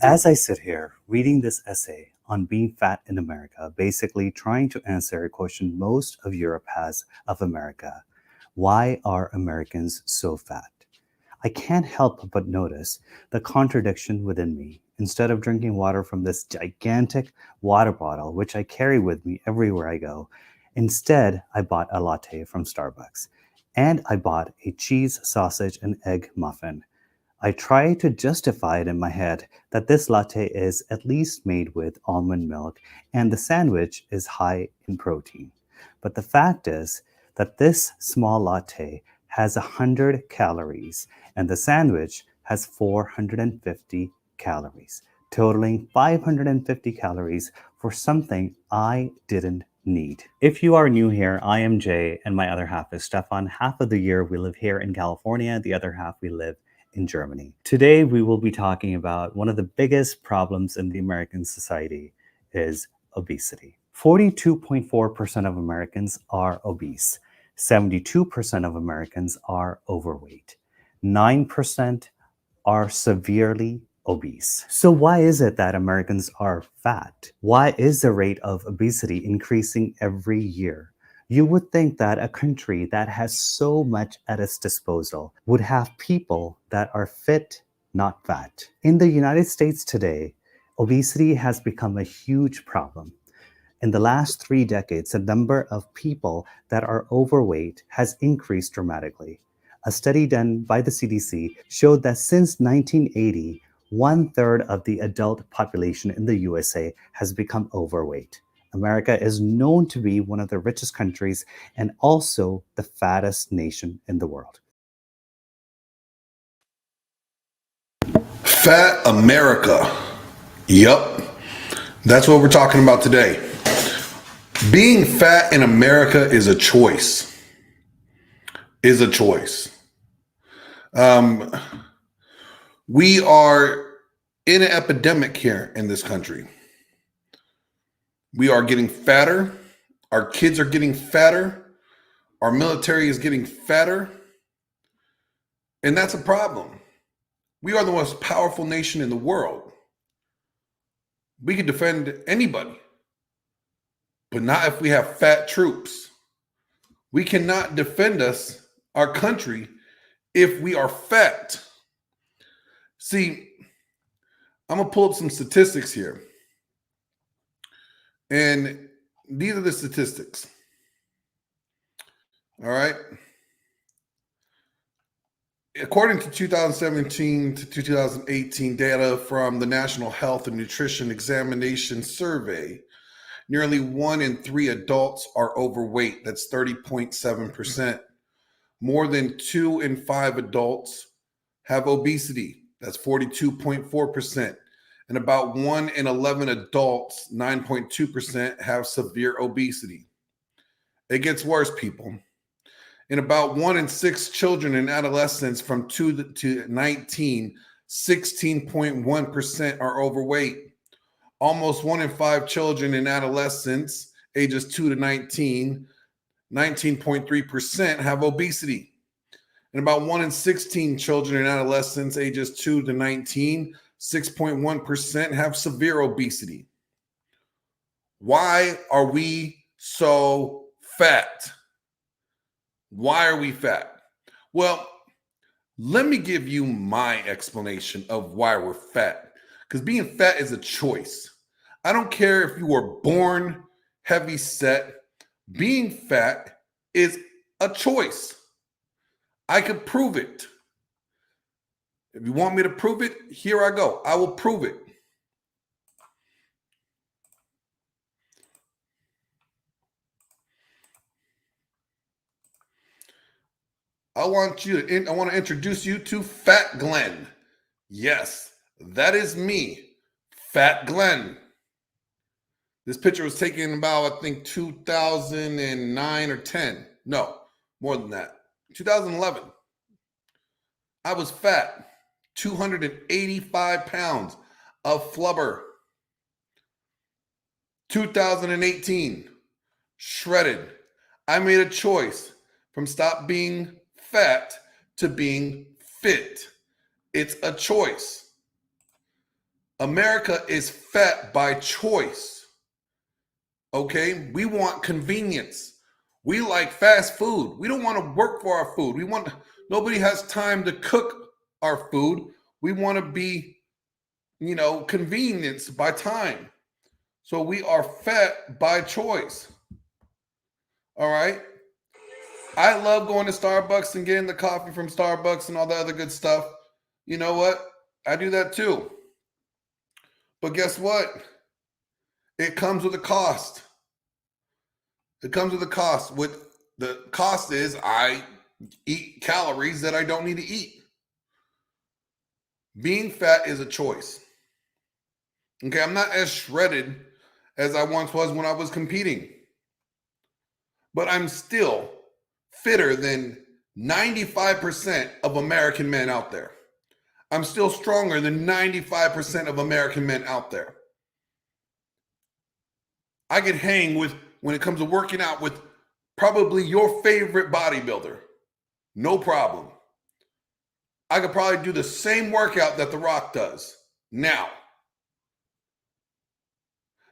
As I sit here reading this essay on being fat in America, basically trying to answer a question most of Europe has of America: why are Americans so fat? I can't help but notice the contradiction within me. Instead of drinking water from this gigantic water bottle, which I carry with me everywhere I go, instead I bought a latte from Starbucks. And I bought a cheese, sausage, and egg muffin. I try to justify it in my head that this latte is at least made with almond milk and the sandwich is high in protein. But the fact is that this small latte has 100 calories and the sandwich has 450 calories, totaling 550 calories for something I didn't need. If you are new here, I am Jay and my other half is Stefan. Half of the year we live here in California, the other half we live in Germany. Today, we will be talking about one of the biggest problems in the American society is obesity. 42.4% of Americans are obese. 72% of Americans are overweight. 9% are severely obese. So why is it that Americans are fat? Why is the rate of obesity increasing every year? You would think that a country that has so much at its disposal would have people that are fit, not fat. In the United States today, obesity has become a huge problem. In the last 3 decades, the number of people that are overweight has increased dramatically. A study done by the CDC showed that since 1980, 1/3 of the adult population in the USA has become overweight. America is known to be one of the richest countries and also the fattest nation in the world. Fat America. Yup. That's what we're talking about today. Being fat in America is a choice. Is a choice. We are in an epidemic here in this country. We are getting fatter. Our kids are getting fatter. Our military is getting fatter. And that's a problem. We are the most powerful nation in the world. We can defend anybody, but not if we have fat troops. We cannot defend our country, if we are fat. See, I'm going to pull up some statistics here. And these are the statistics. All right. According to 2017 to 2018 data from the National Health and Nutrition Examination Survey, nearly 1 in 3 adults are overweight. That's 30.7%. More than 2 in 5 adults have obesity. That's 42.4%. And about 1 in 11 adults, 9.2%, have severe obesity. It gets worse, people. In about 1 in 6 children and adolescents from 2 to 19, 16.1% are overweight. Almost 1 in 5 children and adolescents ages 2 to 19, 19.3% have obesity. And about 1 in 16 children and adolescents ages 2 to 19, 6.1% have severe obesity. Why are we so fat? Why are we fat? Well, let me give you my explanation of why we're fat. Because being fat is a choice. I don't care if you were born heavy set. Being fat is a choice. I could prove it. If you want me to prove it, here I go. I will prove it. I want to introduce you to Fat Glenn. Yes, that is me, Fat Glenn. This picture was taken about, I think, 2009 or 10. No, more than that. 2011. I was fat, 285 pounds of flubber. 2018, shredded. I made a choice from stop being fat to being fit. It's a choice. America is fat by choice. Okay? We want convenience. We like fast food. We don't want to work for our food. Nobody has time to cook our food. We want to be, convenienced by time. So we are fat by choice. All right? I love going to Starbucks and getting the coffee from Starbucks and all that other good stuff. You know what? I do that too. But guess what? It comes with a cost. It comes with a cost. The cost is I eat calories that I don't need to eat. Being fat is a choice. Okay, I'm not as shredded as I once was when I was competing. But I'm still fitter than 95% of American men out there. I'm still stronger than 95% of American men out there. I could hang with, when it comes to working out, with probably your favorite bodybuilder. No problem. I could probably do the same workout that The Rock does now.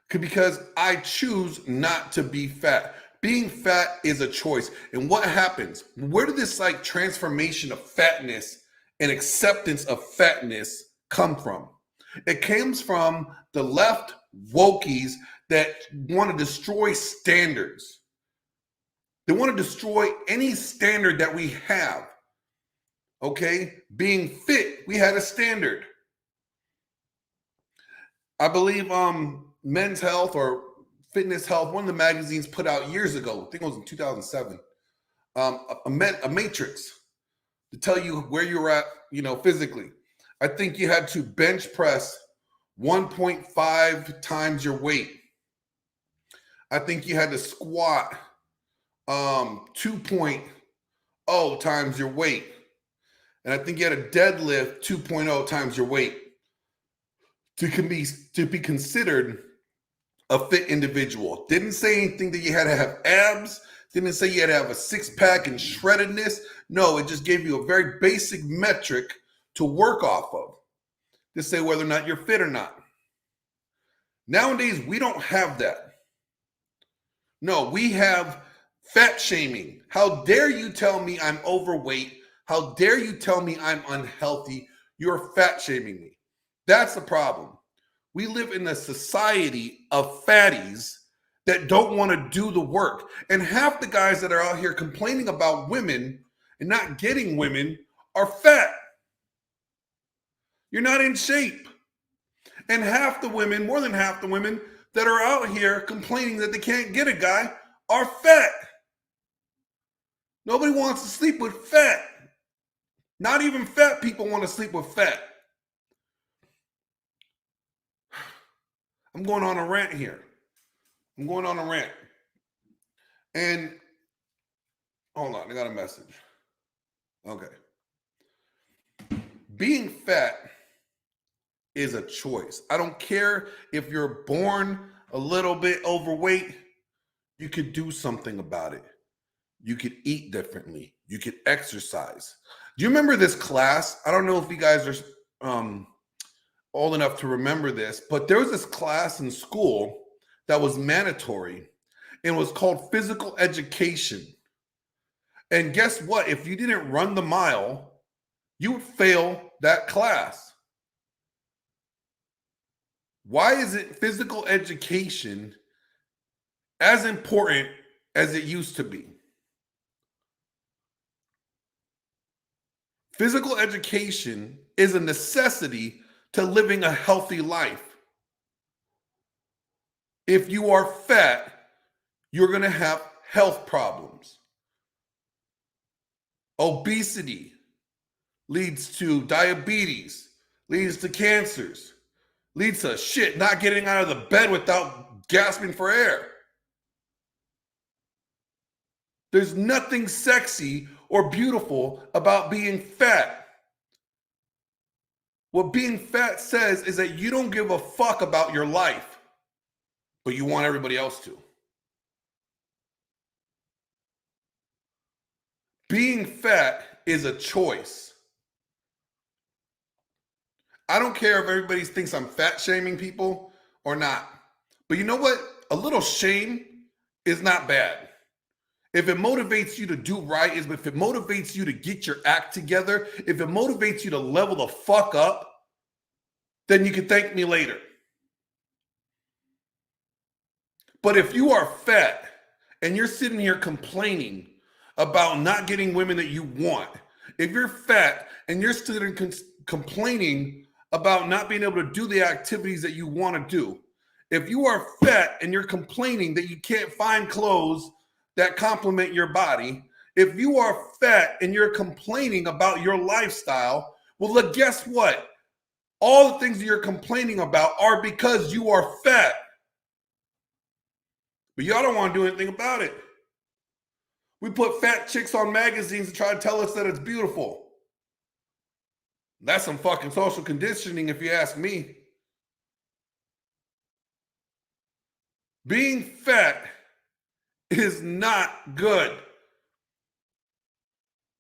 Because I choose not to be fat. Being fat is a choice. And what happens? Where did this transformation of fatness and acceptance of fatness come from? It comes from the left wokies that want to destroy standards. They want to destroy any standard that we have. Okay? Being fit, we had a standard. I believe Men's Health or Fitness Health, one of the magazines put out years ago, I think it was in 2007, a matrix to tell you where you're at, physically. I think you had to bench press 1.5 times your weight. I think you had to squat 2.0 times your weight. And I think you had a deadlift 2.0 times your weight to be considered a fit individual. Didn't say anything that you had to have abs. Didn't say you had to have a six-pack and shreddedness. No, it just gave you a very basic metric to work off of to say whether or not you're fit or not. Nowadays, we don't have that. No, we have fat shaming. How dare you tell me I'm overweight? How dare you tell me I'm unhealthy? You're fat shaming me. That's the problem. We live in a society of fatties that don't want to do the work. And half the guys that are out here complaining about women and not getting women are fat. You're not in shape. And half the women, more than half the women that are out here complaining that they can't get a guy are fat. Nobody wants to sleep with fat. Not even fat people want to sleep with fat. I'm going on a rant here. And hold on, I got a message. Okay. Being fat is a choice. I don't care if you're born a little bit overweight, you could do something about it. You could eat differently. You could exercise. Do you remember this class? I don't know if you guys are old enough to remember this, but there was this class in school that was mandatory and was called physical education. And guess what? If you didn't run the mile, you would fail that class. Why is it physical education as important as it used to be? Physical education is a necessity to living a healthy life. If you are fat, you're going to have health problems. Obesity leads to diabetes, leads to cancers, leads to not getting out of the bed without gasping for air. There's nothing sexy or beautiful about being fat. What being fat says is that you don't give a fuck about your life, but you want everybody else to. Being fat is a choice. I don't care if everybody thinks I'm fat shaming people or not. But you know what? A little shame is not bad. If it motivates you to do right, if it motivates you to get your act together, if it motivates you to level the fuck up, then you can thank me later. But if you are fat and you're sitting here complaining about not getting women that you want, if you're fat and you're sitting complaining about not being able to do the activities that you want to do, if you are fat and you're complaining that you can't find clothes that complement your body, if you are fat and you're complaining about your lifestyle, well, look, guess what? All the things that you're complaining about are because you are fat. But y'all don't want to do anything about it. We put fat chicks on magazines and try to tell us that it's beautiful. That's some fucking social conditioning, if you ask me. Being fat is not good.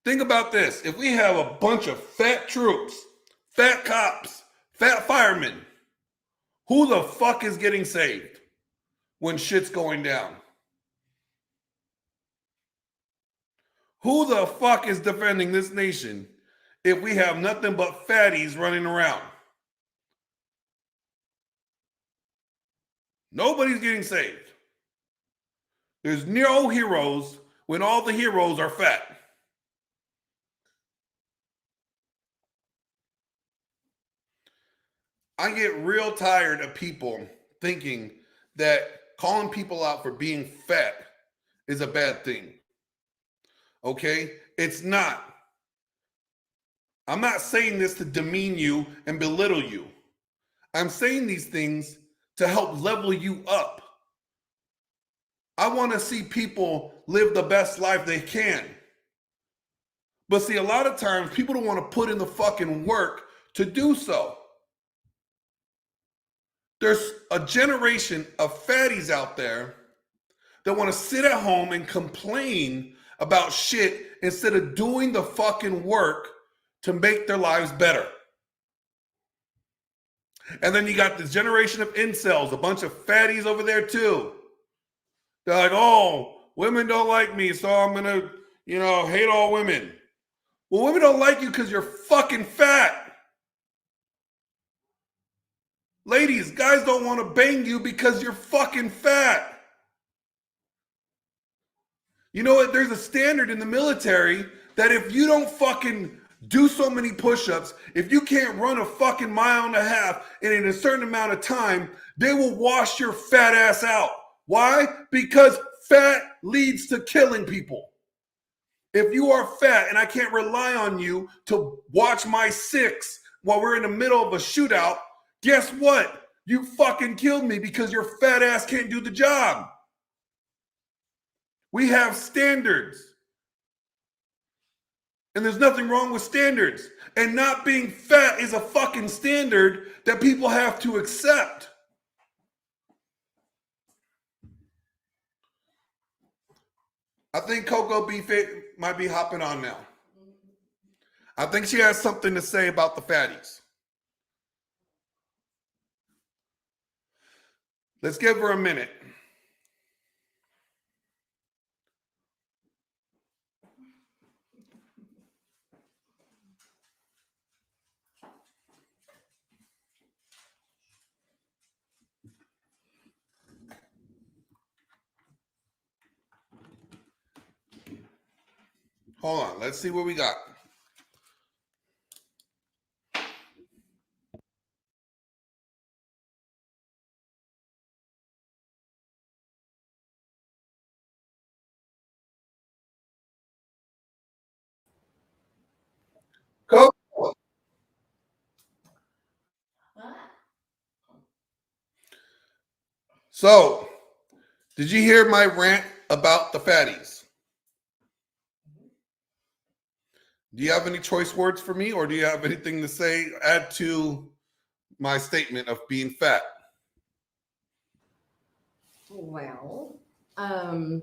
Think about this. If we have a bunch of fat troops, fat cops, fat firemen, who the fuck is getting saved when shit's going down? Who the fuck is defending this nation if we have nothing but fatties running around? Nobody's getting saved. There's no heroes when all the heroes are fat. I get real tired of people thinking that calling people out for being fat is a bad thing. Okay? It's not. I'm not saying this to demean you and belittle you. I'm saying these things to help level you up. I want to see people live the best life they can. But see, a lot of times people don't want to put in the fucking work to do so. There's a generation of fatties out there that want to sit at home and complain about shit instead of doing the fucking work to make their lives better. And then you got this generation of incels, a bunch of fatties over there too. They're like, oh, women don't like me, so I'm going to, hate all women. Well, women don't like you because you're fucking fat. Ladies, guys don't want to bang you because you're fucking fat. You know what? There's a standard in the military that if you don't fucking do so many push-ups, if you can't run a fucking mile and a half in a certain amount of time, they will wash your fat ass out. Why? Because fat leads to killing people. If you are fat and I can't rely on you to watch my six while we're in the middle of a shootout, guess what? You fucking killed me because your fat ass can't do the job. We have standards. And there's nothing wrong with standards. And not being fat is a fucking standard that people have to accept. I think Coco Beef might be hopping on now. I think she has something to say about the fatties. Let's give her a minute. Hold on. Let's see what we got. Coco. So, did you hear my rant about the fatties? Do you have any choice words for me, or do you have anything to say, add to my statement of being fat? Well, I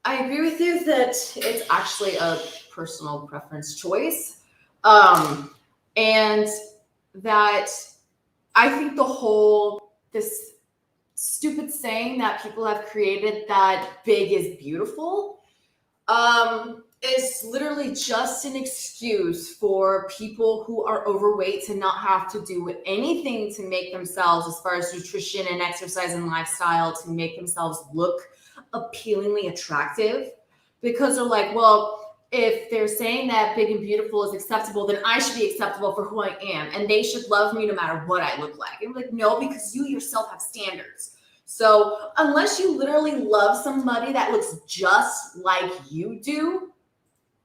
agree with you that it's actually a personal preference choice. And that I think this stupid saying that people have created that big is beautiful is literally just an excuse for people who are overweight to not have to do anything to make themselves, as far as nutrition and exercise and lifestyle, to make themselves look appealingly attractive. Because they're like, well, if they're saying that big and beautiful is acceptable, then I should be acceptable for who I am, and they should love me no matter what I look like. And I'm like, no, because you yourself have standards. So unless you literally love somebody that looks just like you do,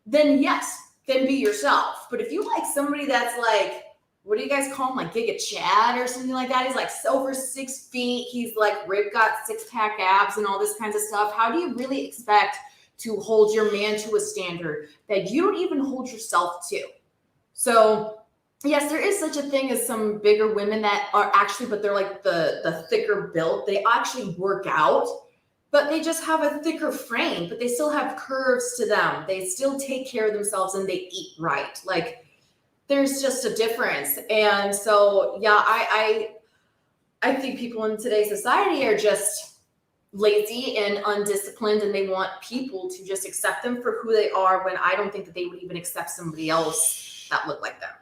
then yes, then be yourself. But if you like somebody that's like, what do you guys call him? Like Giga Chad or something like that. He's like over 6 feet. He's like got 6-pack abs and all this kinds of stuff. How do you really expect to hold your man to a standard that you don't even hold yourself to? So yes, there is such a thing as some bigger women that are actually, but they're like the thicker build. They actually work out, but they just have a thicker frame, but they still have curves to them. They still take care of themselves and they eat right. Like there's just a difference. And so, yeah, I think people in today's society are just lazy and undisciplined, and they want people to just accept them for who they are, when I don't think that they would even accept somebody else that looked like them.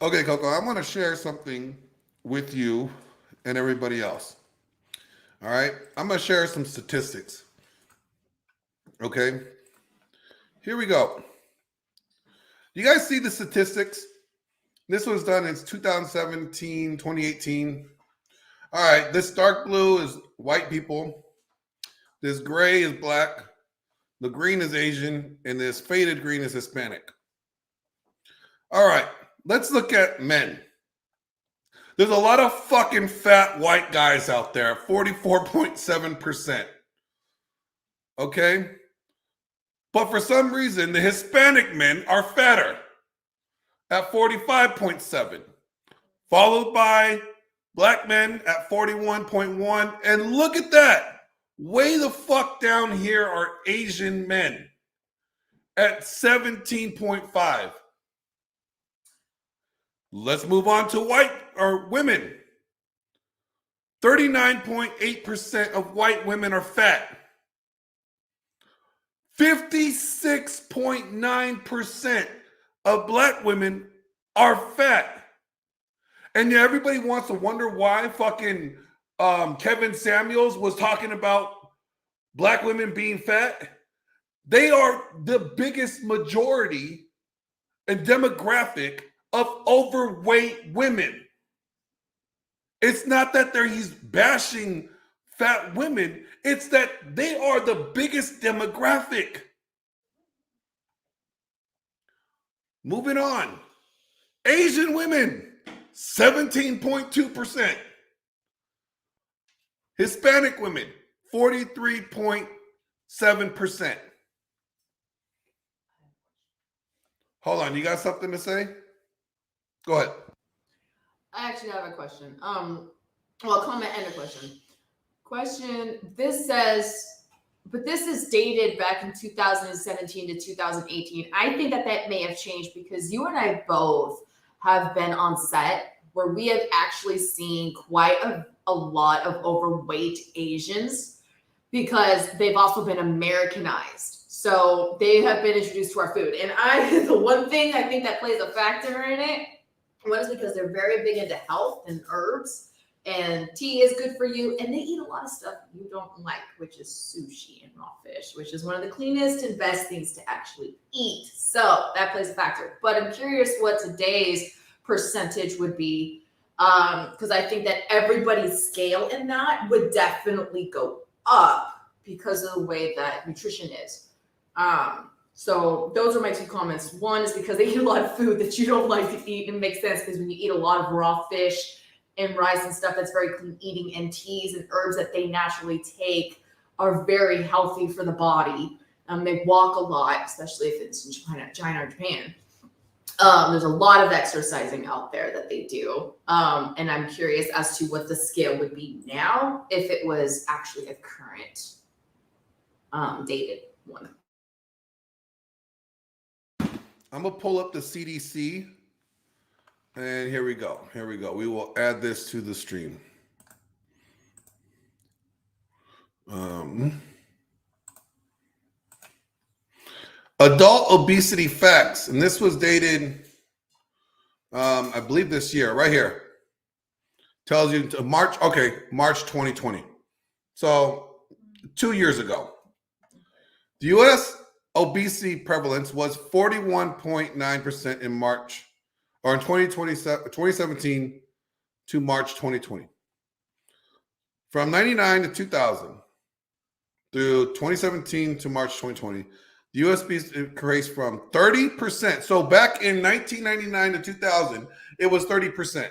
Okay, Coco, I want to share something with you and everybody else. All right, I'm going to share some statistics. Okay, here we go. You guys see the statistics? This was done in 2017, 2018. All right, this dark blue is white people. This gray is black. The green is Asian. And this faded green is Hispanic. All right, let's look at men. There's a lot of fucking fat white guys out there, 44.7%. Okay? But for some reason, the Hispanic men are fatter at 45.7, followed by black men at 41.1. And look at that. Way the fuck down here are Asian men at 17.5. Let's move on to white or women. 39.8% of white women are fat. 56.9% of black women are fat. And yeah, everybody wants to wonder why fucking Kevin Samuels was talking about black women being fat. They are the biggest majority and demographic of overweight women. It's not that he's bashing fat women. It's that they are the biggest demographic. Moving on. Asian women, 17.2%. Hispanic women, 43.7%. Hold on, you got something to say? Go ahead. I actually have a question. Well, a comment and a question. This says, but this is dated back in 2017 to 2018. I think that may have changed because you and I both have been on set where we have actually seen quite a lot of overweight Asians, because they've also been Americanized. So they have been introduced to our food. And the one thing I think that plays a factor in it, one is because they're very big into health and herbs, and tea is good for you. And they eat a lot of stuff you don't like, which is sushi and raw fish, which is one of the cleanest and best things to actually eat. So that plays a factor. But I'm curious what today's percentage would be, because I think that everybody's scale in that would definitely go up because of the way that nutrition is. So those are my two comments. One is because they eat a lot of food that you don't like to eat, and it makes sense because when you eat a lot of raw fish and rice and stuff that's very clean eating, and teas and herbs that they naturally take are very healthy for the body. They walk a lot, especially if it's in China or Japan. There's a lot of exercising out there that they do. And I'm curious as to what the scale would be now if it was actually a current dated one. I'm going to pull up the CDC. And here we go. Here we go. We will add this to the stream. Adult obesity facts. And this was dated, I believe this year, right here. Tells you to March 2020. So 2 years ago. The U.S. obesity prevalence was 41.9% in March, or in 2017 to March 2020. From 99 to 2000 through 2017 to March 2020, the U.S. increased from 30%. So back in 1999 to 2000, it was 30%.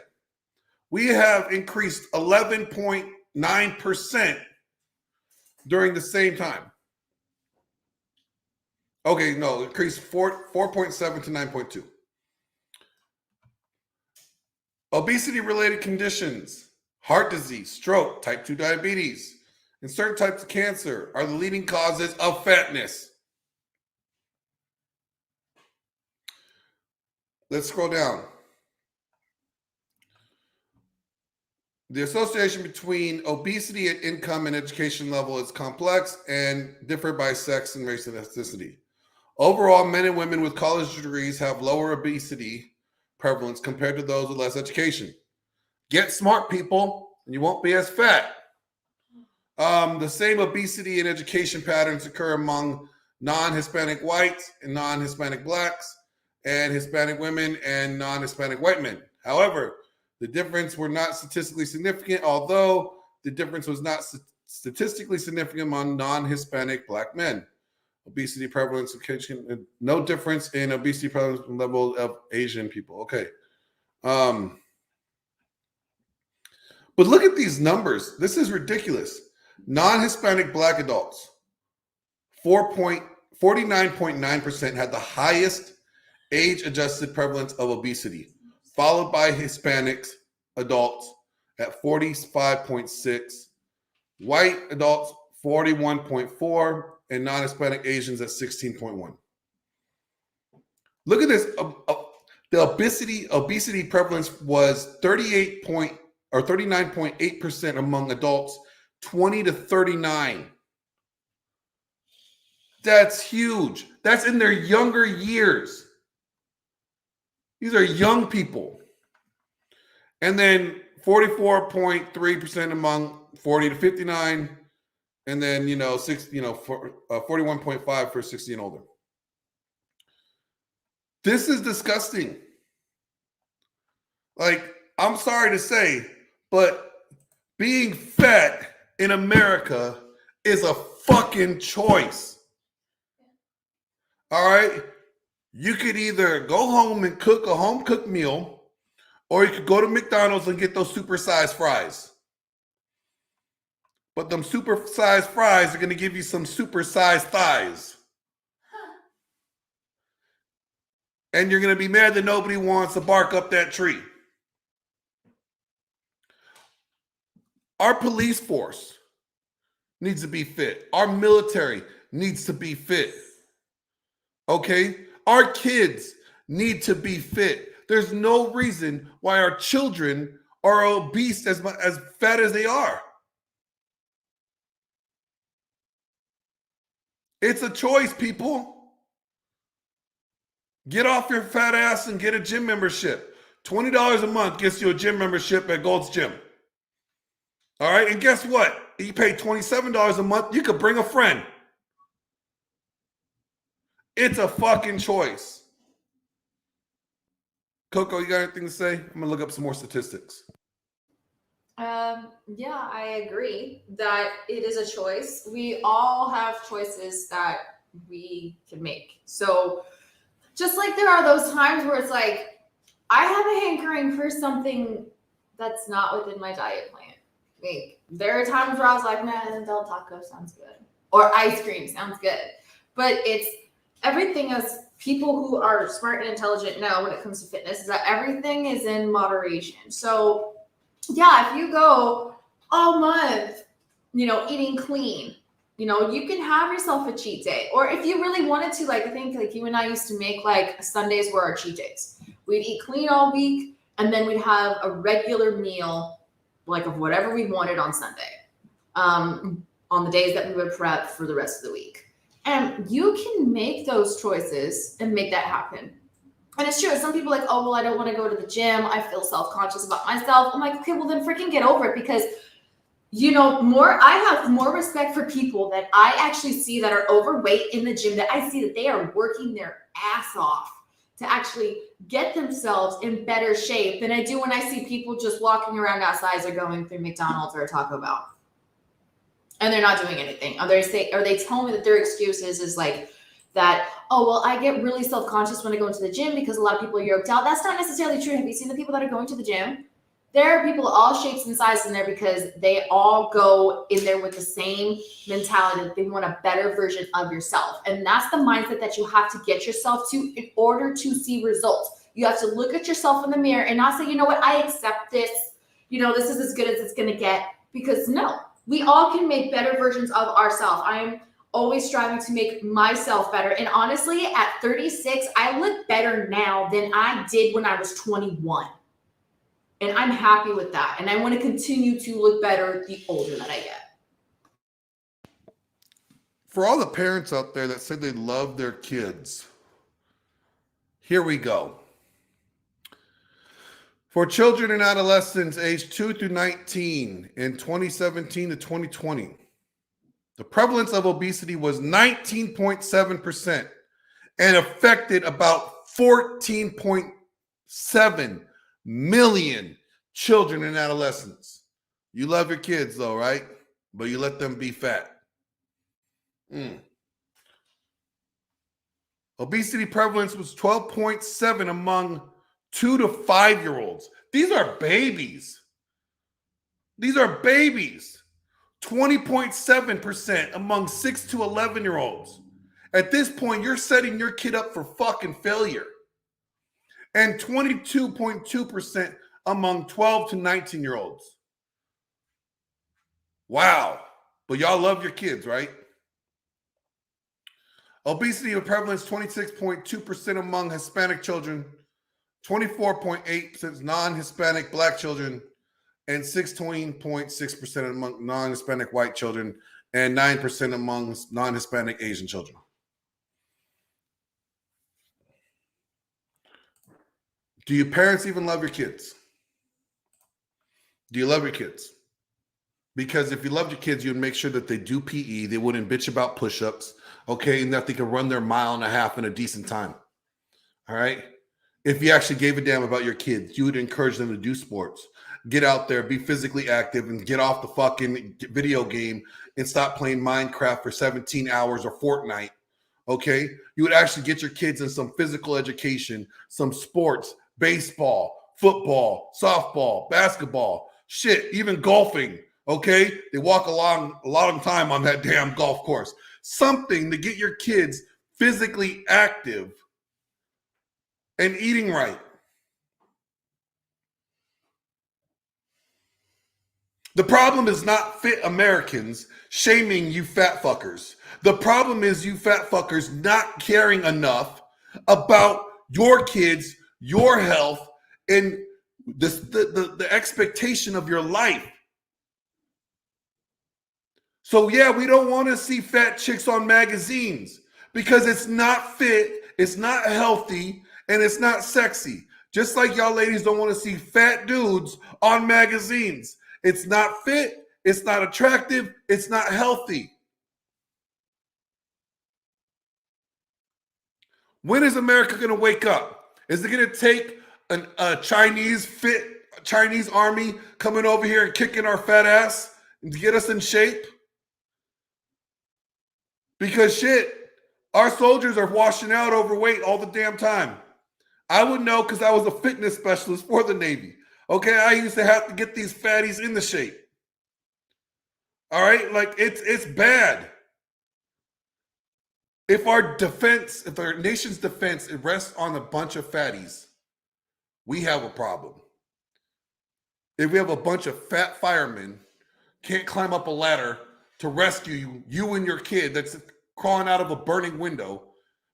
We have increased 11.9% during the same time. Okay, no, increased 4.7 to 9.2. Obesity-related conditions, heart disease, stroke, type 2 diabetes, and certain types of cancer are the leading causes of fatness. Let's scroll down. The association between obesity and income and education level is complex and differ by sex and race and ethnicity. Overall, men and women with college degrees have lower obesity prevalence compared to those with less education. Get smart, people, and you won't be as fat. The same obesity and education patterns occur among non-Hispanic whites and non-Hispanic blacks, and Hispanic women and non-Hispanic white men. However, the difference were not statistically significant, although the difference was not statistically significant among non-Hispanic black men. Obesity prevalence, no difference in obesity prevalence level of Asian people. Okay. But look at these numbers. This is ridiculous. Non-Hispanic black adults, 49.9% had the highest age-adjusted prevalence of obesity, followed by Hispanics adults at 45.6, white adults 41.4, and non-Hispanic Asians at 16.1. Look at this. The obesity prevalence was 39.8% among adults 20 to 39. That's huge. That's in their younger years. These are young people. And then 44.3% among 40 to 59. And then, 41.5 for 60 and older. This is disgusting. Like, I'm sorry to say, but being fat in America is a fucking choice. All right? You could either go home and cook a home-cooked meal, or you could go to McDonald's and get those super-sized fries. But them super-sized fries are going to give you some super-sized thighs. And you're going to be mad that nobody wants to bark up that tree. Our police force needs to be fit. Our military needs to be fit. Okay? Our kids need to be fit. There's no reason why our children are obese as fat as they are. It's a choice, people. Get off your fat ass and get a gym membership. $20 a month gets you a gym membership at Gold's Gym. All right, and guess what? You pay $27 a month, you could bring a friend. It's a fucking choice. Coco, you got anything to say? I'm going to look up some more statistics. Yeah, I agree that it is a choice. We all have choices that we can make. So just like there are those times where it's like, I have a hankering for something that's not within my diet plan. Like, there are times where I was like, man, Del Taco sounds good. Or ice cream sounds good. But it's everything, as people who are smart and intelligent know when it comes to fitness, is that everything is in moderation. So yeah, if you go all month, eating clean, you can have yourself a cheat day. Or if you really wanted to, like, I think like you and I used to make like Sundays were our cheat days. We'd eat clean all week, and then we'd have a regular meal, like of whatever we wanted on Sunday, on the days that we would prep for the rest of the week. And you can make those choices and make that happen. And it's true. Some people are like, oh, well, I don't want to go to the gym. I feel self-conscious about myself. I'm like, okay, well then freaking get over it, because I have more respect for people that I actually see that are overweight in the gym, that I see that they are working their ass off to actually get themselves in better shape than I do when I see people just walking around outside or going through McDonald's or a Taco Bell. And they're not doing anything. Or they tell me that their excuses is like that, oh, well, I get really self-conscious when I go into the gym because a lot of people are yoked out. That's not necessarily true. Have you seen the people that are going to the gym? There are people all shapes and sizes in there because they all go in there with the same mentality that they want a better version of yourself. And that's the mindset that you have to get yourself to in order to see results. You have to look at yourself in the mirror and not say, you know what, I accept this. This is as good as it's going to get. Because no, we all can make better versions of ourselves. I am always striving to make myself better. And honestly, at 36, I look better now than I did when I was 21. And I'm happy with that. And I want to continue to look better the older that I get. For all the parents out there that say they love their kids, here we go. For children and adolescents aged 2 through 19 in 2017 to 2020, the prevalence of obesity was 19.7% and affected about 14.7 million children and adolescents. You love your kids though, right? But you let them be fat. Obesity prevalence was 12.7 among 2 to 5 year olds. These are babies. 20.7% among 6 to 11 year olds. At this point, you're setting your kid up for fucking failure. And 22.2% among 12 to 19 year olds. Wow. But y'all love your kids, right? Obesity prevalence 26.2% among Hispanic children, 24.8% non-Hispanic Black children, and 16.6% among non-Hispanic white children, and 9% among non-Hispanic Asian children. Do your parents even love your kids? Do you love your kids? Because if you loved your kids, you'd make sure that they do PE, they wouldn't bitch about push-ups, okay, and that they can run their 1.5 miles in a decent time. All right? If you actually gave a damn about your kids, you would encourage them to do sports. Get out there, be physically active, and get off the fucking video game and stop playing Minecraft for 17 hours or Fortnite, okay? You would actually get your kids in some physical education, some sports, baseball, football, softball, basketball, shit, even golfing, okay? They walk along a long time on that damn golf course. Something to get your kids physically active and eating right. The problem is not fit Americans shaming you fat fuckers. The problem is you fat fuckers not caring enough about your kids, your health, and the expectation of your life. So yeah, we don't want to see fat chicks on magazines because it's not fit, it's not healthy, and it's not sexy. Just like y'all ladies don't want to see fat dudes on magazines. It's not fit, it's not attractive, it's not healthy. When is America going to wake up? Is it going to take a Chinese army coming over here and kicking our fat ass to get us in shape? Because shit, our soldiers are washing out overweight all the damn time. I would know because I was a fitness specialist for the Navy. Okay, I used to have to get these fatties in the shape. All right, like it's bad. If our nation's defense, it rests on a bunch of fatties, we have a problem. If we have a bunch of fat firemen can't climb up a ladder to rescue you and your kid that's crawling out of a burning window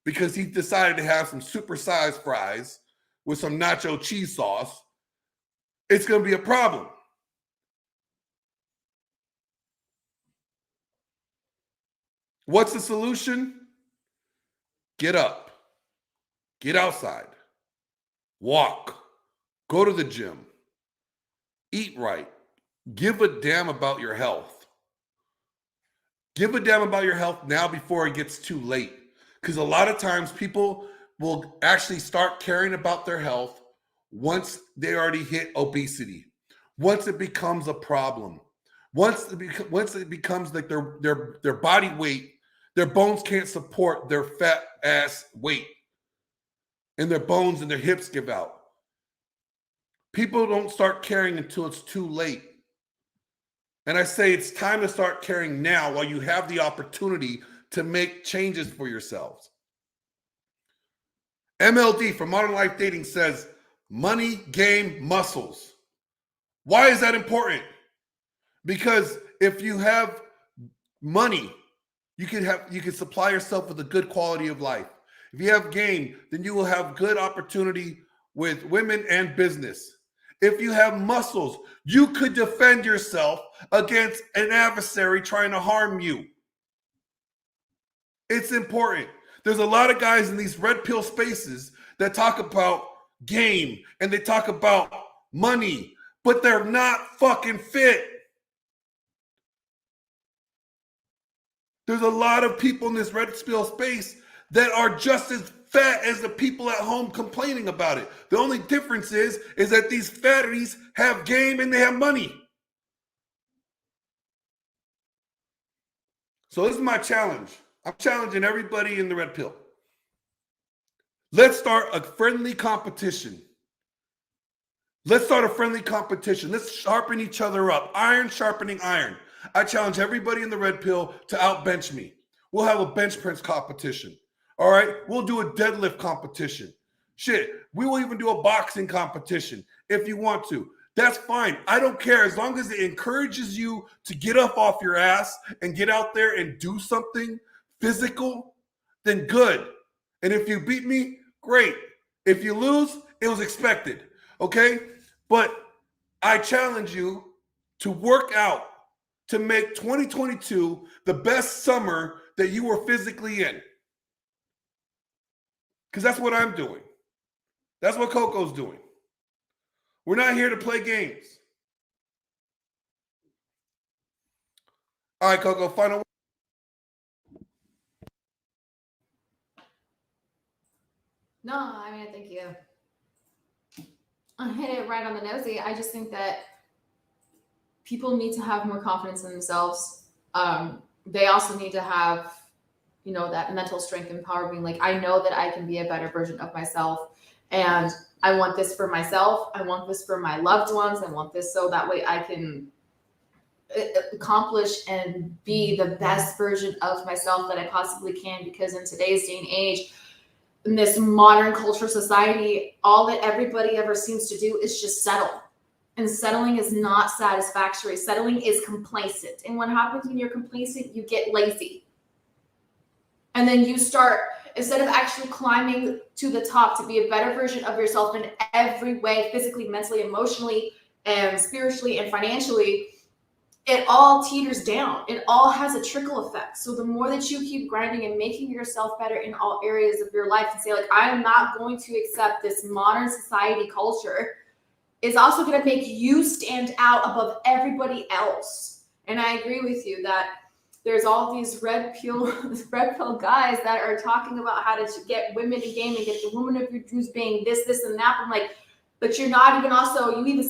because he decided to have some supersized fries with some nacho cheese sauce, it's going to be a problem. What's the solution? Get up, get outside, walk, go to the gym, eat right, give a damn about your health. Give a damn about your health now before it gets too late. Because a lot of times people will actually start caring about their health once they already hit obesity, once it becomes a problem, once it becomes like their body weight, their bones can't support their fat ass weight, and their bones and their hips give out. People don't start caring until it's too late. And I say it's time to start caring now while you have the opportunity to make changes for yourselves. MLD from Modern Life Dating says, money, game, muscles. Why is that important? Because if you have money, you can supply yourself with a good quality of life. If you have game, then you will have good opportunity with women and business. If you have muscles, you could defend yourself against an adversary trying to harm you. It's important. There's a lot of guys in these red pill spaces that talk about game and they talk about money, but they're not fucking fit. There's a lot of people in this red pill space that are just as fat as the people at home complaining about it. The only difference is that these fatties have game and they have money. So this is my challenge. I'm challenging everybody in the red pill. Let's start a friendly competition. Let's sharpen each other up. Iron sharpening iron. I challenge everybody in the red pill to outbench me. We'll have a bench press competition. All right? We'll do a deadlift competition. Shit, we will even do a boxing competition if you want to. That's fine. I don't care. As long as it encourages you to get up off your ass and get out there and do something physical, then good. And if you beat me, great. If you lose, it was expected. Okay? But I challenge you to work out to make 2022 the best summer that you were physically in. Because that's what I'm doing. That's what Coco's doing. We're not here to play games. All right, Coco, final word. No, I mean, I think you hit it right on the nosy. I just think that people need to have more confidence in themselves. They also need to have, that mental strength and power, being like, I know that I can be a better version of myself. And I want this for myself. I want this for my loved ones. I want this so that way I can accomplish and be the best version of myself that I possibly can. Because in today's day and age, in this modern culture society, all that everybody ever seems to do is just settle. And settling is not satisfactory. Settling is complacent. And what happens when you're complacent? You get lazy. And then you start, instead of actually climbing to the top to be a better version of yourself in every way, physically, mentally, emotionally, and spiritually, and financially, it all teeters down. It all has a trickle effect. So the more that you keep grinding and making yourself better in all areas of your life and say, like, I am not going to accept this modern society culture, is also going to make you stand out above everybody else. And I agree with you that there's all these red pill guys that are talking about how to get women in game and get the woman of your dreams being this, and that. I'm like, but you're not even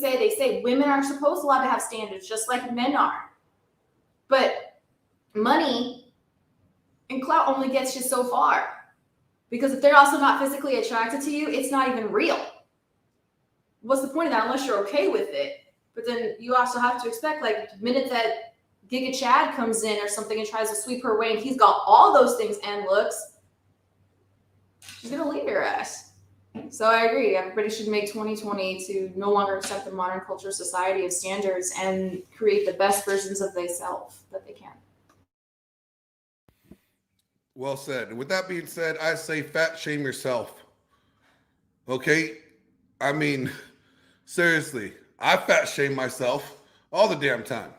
they say women are allowed to have standards just like men are. But money and clout only gets you so far. Because if they're also not physically attracted to you, it's not even real. what's the point of that unless you're okay with it? But then you also have to expect, like, the minute that Giga Chad comes in or something and tries to sweep her away and he's got all those things and looks, she's going to leave your ass. So I agree. Everybody should make 2020 to no longer accept the modern culture society of standards and create the best versions of themselves that they can. Well said. And with that being said, I say fat shame yourself. Okay? I mean, seriously, I fat shame myself all the damn time.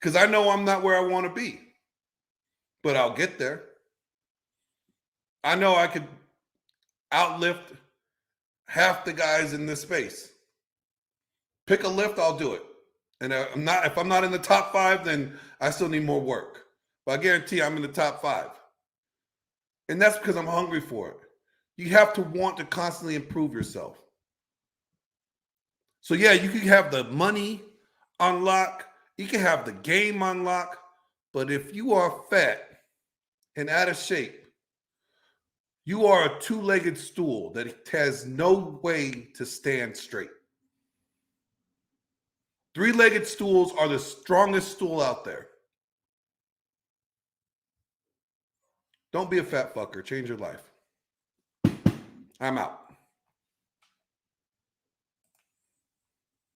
Because I know I'm not where I want to be. But I'll get there. I know I could outlift half the guys in this space. Pick a lift, I'll do it. And if I'm not in the top 5, then I still need more work. But I guarantee I'm in the top 5. And that's because I'm hungry for it. You have to want to constantly improve yourself. So yeah, you can have the money unlock, you can have the game unlock, but if you are fat and out of shape, you are a two-legged stool that has no way to stand straight. Three-legged stools are the strongest stool out there. Don't be a fat fucker. Change your life. I'm out.